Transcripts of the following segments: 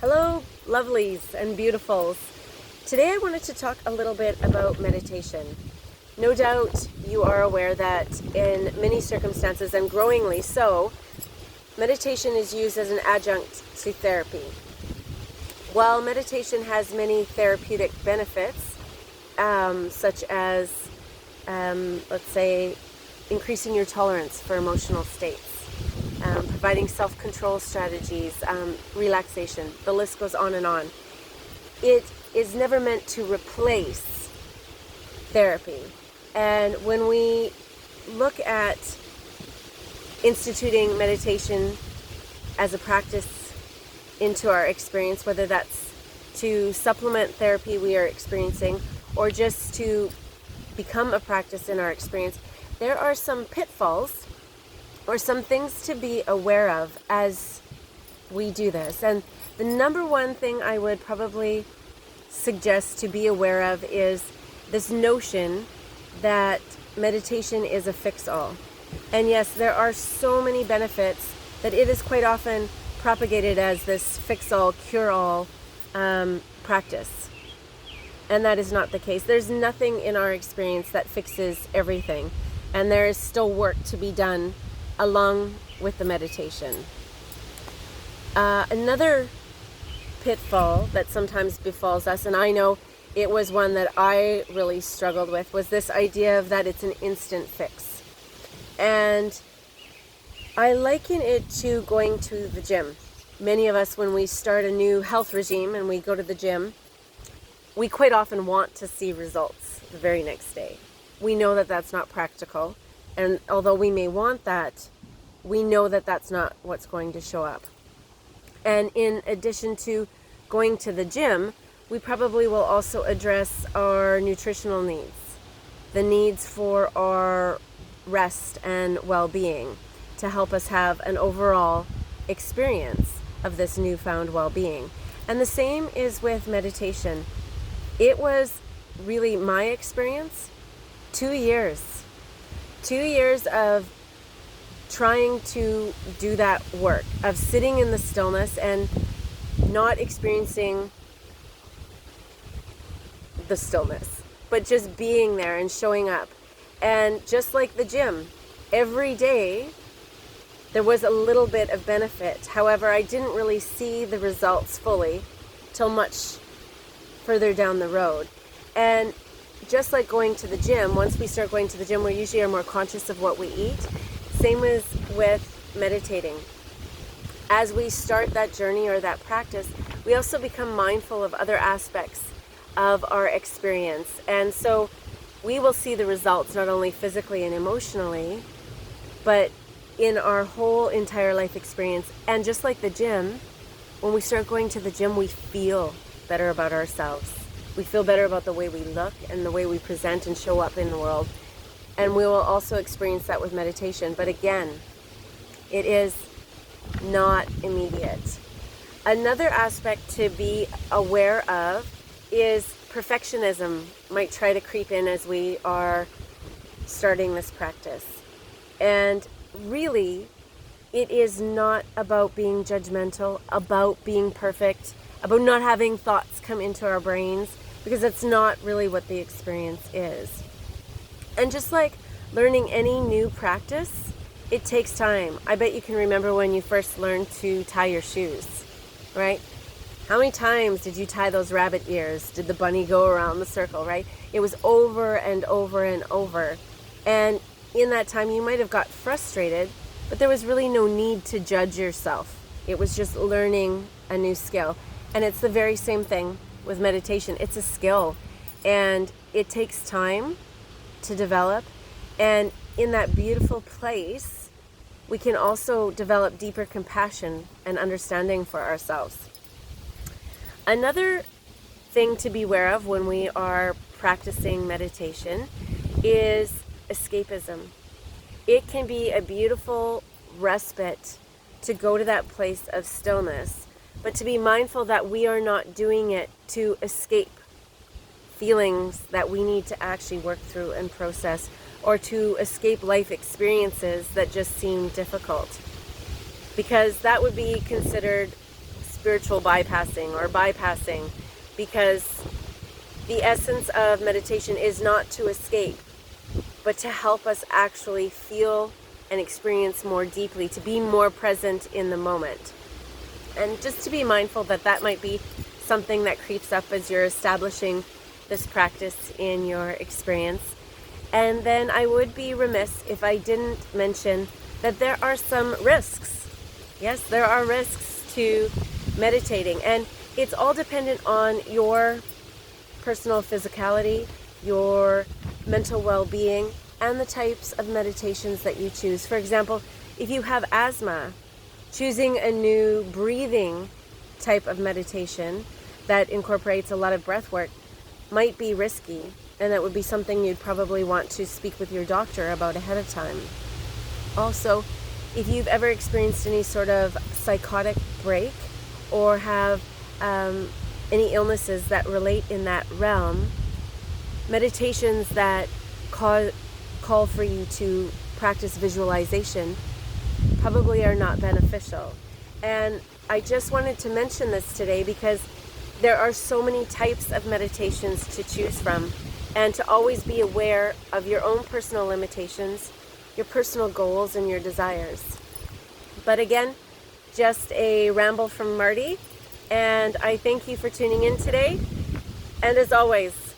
Hello, lovelies and beautifuls. Today I wanted to talk a little bit about meditation. No doubt you are aware that in many circumstances, and growingly so, meditation is used as an adjunct to therapy. While meditation has many therapeutic benefits, such as, let's say, increasing your tolerance for emotional states, providing self-control strategies, relaxation, the list goes on and on. It is never meant to replace therapy. And when we look at instituting meditation as a practice into our experience, whether that's to supplement therapy we are experiencing or just to become a practice in our experience, there are some pitfalls or some things to be aware of as we do this. And the number one thing I would probably suggest to be aware of is this notion that meditation is a fix-all. And yes, there are so many benefits that it is quite often propagated as this fix-all, cure-all practice. And that is not the case. There's nothing in our experience that fixes everything. And there is still work to be done along with the meditation. Another pitfall that sometimes befalls us, and I know it was one that I really struggled with, was this idea of that it's an instant fix. And I liken it to going to the gym. Many of us, when we start a new health regime and we go to the gym, we quite often want to see results the very next day. We know that that's not practical. And although we may want that, we know that that's not what's going to show up. And in addition to going to the gym, we probably will also address our nutritional needs, the needs for our rest and well-being to help us have an overall experience of this newfound well-being. And the same is with meditation. It was really my experience, 2 years. 2 years of trying to do that work, of sitting in the stillness and not experiencing the stillness, but just being there and showing up. And just like the gym, every day there was a little bit of benefit. However, I didn't really see the results fully till much further down the road. And just like going to the gym, once we start going to the gym, we usually are more conscious of what we eat. Same as with meditating. As we start that journey or that practice, we also become mindful of other aspects of our experience. And so we will see the results not only physically and emotionally, but in our whole entire life experience. And just like the gym, when we start going to the gym, we feel better about ourselves. We feel better about the way we look and the way we present and show up in the world. And we will also experience that with meditation. But again, it is not immediate. Another aspect to be aware of is perfectionism might try to creep in as we are starting this practice. And really, it is not about being judgmental, about being perfect, about not having thoughts come into our brains, because that's not really what the experience is. And just like learning any new practice, it takes time. I bet you can remember when you first learned to tie your shoes, right? How many times did you tie those rabbit ears? Did the bunny go around the circle, right? It was over and over and over. And in that time, you might have got frustrated, but there was really no need to judge yourself. It was just learning a new skill. And it's the very same thing with meditation. It's a skill, and it takes time to develop. And in that beautiful place, we can also develop deeper compassion and understanding for ourselves. Another thing to be aware of when we are practicing meditation is escapism. It can be a beautiful respite to go to that place of stillness, but to be mindful that we are not doing it to escape feelings that we need to actually work through and process, or to escape life experiences that just seem difficult. Because that would be considered spiritual bypassing or bypassing, because the essence of meditation is not to escape, but to help us actually feel and experience more deeply, to be more present in the moment. And just to be mindful that that might be something that creeps up as you're establishing this practice in your experience. And then I would be remiss if I didn't mention that there are some risks. Yes, there are risks to meditating, and it's all dependent on your personal physicality, your mental well-being, and the types of meditations that you choose. For example, if you have asthma, choosing a new breathing type of meditation that incorporates a lot of breath work might be risky, and that would be something you'd probably want to speak with your doctor about ahead of time. Also, if you've ever experienced any sort of psychotic break or have any illnesses that relate in that realm, meditations that call for you to practice visualization probably are not beneficial. And I just wanted to mention this today because there are so many types of meditations to choose from, and to always be aware of your own personal limitations, your personal goals, and your desires. But again, just a ramble from Marty, and I thank you for tuning in today. And as always,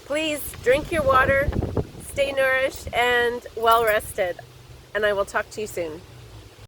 please drink your water, stay nourished and well rested, and I will talk to you soon.